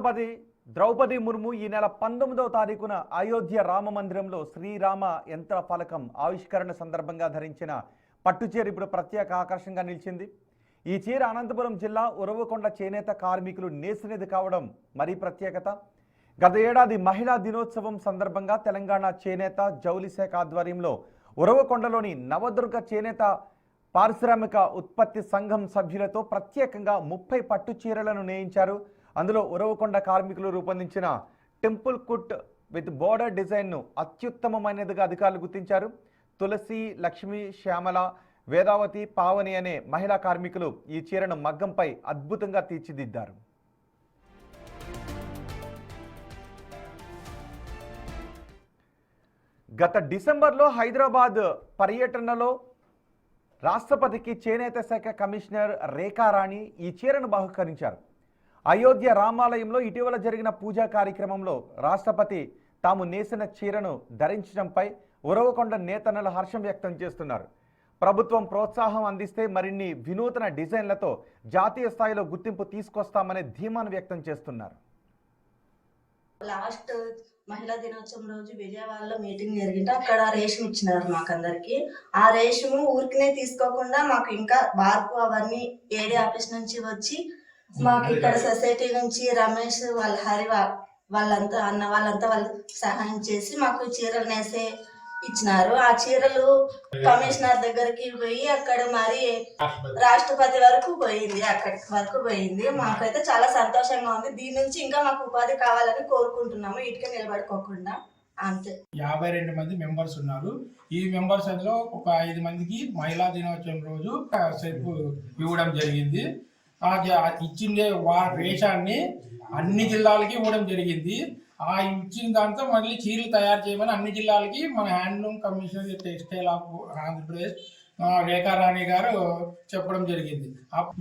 రాష్ట్రపతి ద్రౌపది ముర్ము ఈ నెల 19వ తారీఖున అయోధ్య రామ మందిరంలో శ్రీరామ యంత్ర ఫలకం ఆవిష్కరణ సందర్భంగా ధరించిన పట్టుచీర ఇప్పుడు ప్రత్యేక ఆకర్షణగా నిలిచింది. ఈ చీర అనంతపురం జిల్లా ఉరవకొండ చేనేత కార్మికులు నేసినది కావడం మరీ ప్రత్యేకత. గత ఏడాది మహిళా దినోత్సవం సందర్భంగా తెలంగాణ చేనేత జౌలి శాఖ ఆధ్వర్యంలో ఉరవకొండలోని నవదుర్గ చేనేత పారిశ్రామిక ఉత్పత్తి సంఘం సభ్యులతో ప్రత్యేకంగా 30 పట్టు చీరలను నేయించారు. అందులో ఉరవకొండ కార్మికులు రూపొందించిన టెంపుల్ కుట్ విత్ బోర్డర్ డిజైన్ను అత్యుత్తమమైనదిగా అధికారులు గుర్తించారు. తులసి, లక్ష్మి, శ్యామల, వేదావతి, పావని అనే మహిళా కార్మికులు ఈ చీరను మగ్గంపై అద్భుతంగా తీర్చిదిద్దారు. గత డిసెంబర్లో హైదరాబాద్ పర్యటనలో రాష్ట్రపతికి చేనేత శాఖ కమిషనర్ రేఖారాణి ఈ చీరను బహుకరించారు. అయోధ్య రామాలయంలో ఇటీవల జరిగిన పూజా కార్యక్రమంలో రాష్ట్రపతి తాము నేసిన చీరను ధరించడంపై ఉరవకొండ నేతన్నలు హర్షం వ్యక్తం చేస్తున్నారు. ప్రభుత్వం ప్రోత్సాహం అందిస్తే మరిన్ని వినూతన డిజైన్లతో జాతీయ స్థాయిలో గుర్తింపు తీసుకొస్తామనే ధీమాను వ్యక్తం చేస్తున్నారు. లాస్ట్ మహిళా దినోత్సవం రోజు విజయవాడలో మీటింగ్ జరిగింది. అక్కడ రేషన్ ఇచ్చినారు మాకందరికి. ఆ రేషము ఊరికినే తీసుకోకుండా మాకు ఇంకా మార్పు అవన్నీ ఏడీ ఆఫీస్ నుంచి వచ్చి మాకు ఇక్కడ సొసైటీ నుంచి రమేష్ వాళ్ళ హరి వాళ్ళంతా అన్న వాళ్ళంతా వాళ్ళు సహాయం చేసి మాకు చీరలు నేసే ఇచ్చినారు. ఆ చీరలు కమిషనర్ దగ్గరికి పోయి అక్కడ మరి రాష్ట్రపతి వరకు పోయింది. అక్కడి వరకు పోయింది. మాకైతే చాలా సంతోషంగా ఉంది. దీని నుంచి ఇంకా మాకు ఉపాధి కావాలని కోరుకుంటున్నాము. ఇటుక నిలబడుకోకుండా. అంతే. 52 మంది మెంబర్స్ ఉన్నారు. ఈ మెంబర్స్ అందులో ఒక 5 మందికి మహిళా దినోత్సవం రోజు సెల్ఫ్ ఇవ్వడం జరిగింది. ఇచ్చిండే రేషాన్ని అన్ని జిల్లాలకి ఇవ్వడం జరిగింది. ఆ ఇచ్చిన దాంతో మళ్ళీ చీరలు తయారు చేయమని అన్ని జిల్లాలకి మన handloom commissioner textile of Andhra Pradesh Rekha Rani గారు చెప్పడం జరిగింది.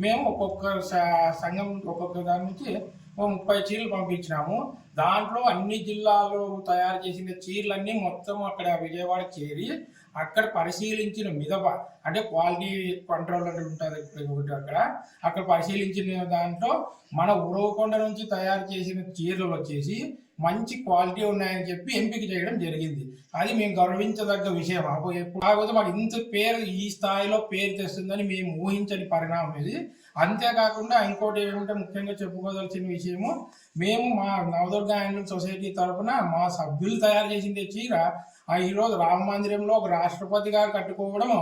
మేము ఒక్కొక్క సంఘం ఒక్కొక్క దాని నుంచి 30 చీరలు పంపించినాము. దాంట్లో అన్ని జిల్లాల్లో తయారు చేసిన చీరలన్నీ మొత్తం అక్కడ విజయవాడకి చేరి అక్కడ పరిశీలించిన అంటే క్వాలిటీ కంట్రోల్ అంటే ఉంటుంది అక్కడ పరిశీలించిన దాంట్లో మన ఉరవకొండ నుంచి తయారు చేసిన చీరలు వచ్చేసి మంచి క్వాలిటీ ఉన్నాయని చెప్పి ఎంపిక చేయడం జరిగింది. అది మేము గౌరవించదగ్గ విషయం. కాకపోతే మాకు ఇంత పేరు ఈ స్థాయిలో పేరు తెస్తుందని మేము ఊహించని పరిణామం ఇది. అంతేకాకుండా ఇంకోటి ఏమిటంటే ముఖ్యంగా చెప్పుకోదలసిన విషయము, మేము మా నవదుర్గ హ్యాండ్లూమ్ సొసైటీ తరఫున మా సభ్యులు తయారు చేసిన చీర ఈరోజు రామ మందిరంలో ఒక రాష్ట్రపతిగా కట్టుకోవడం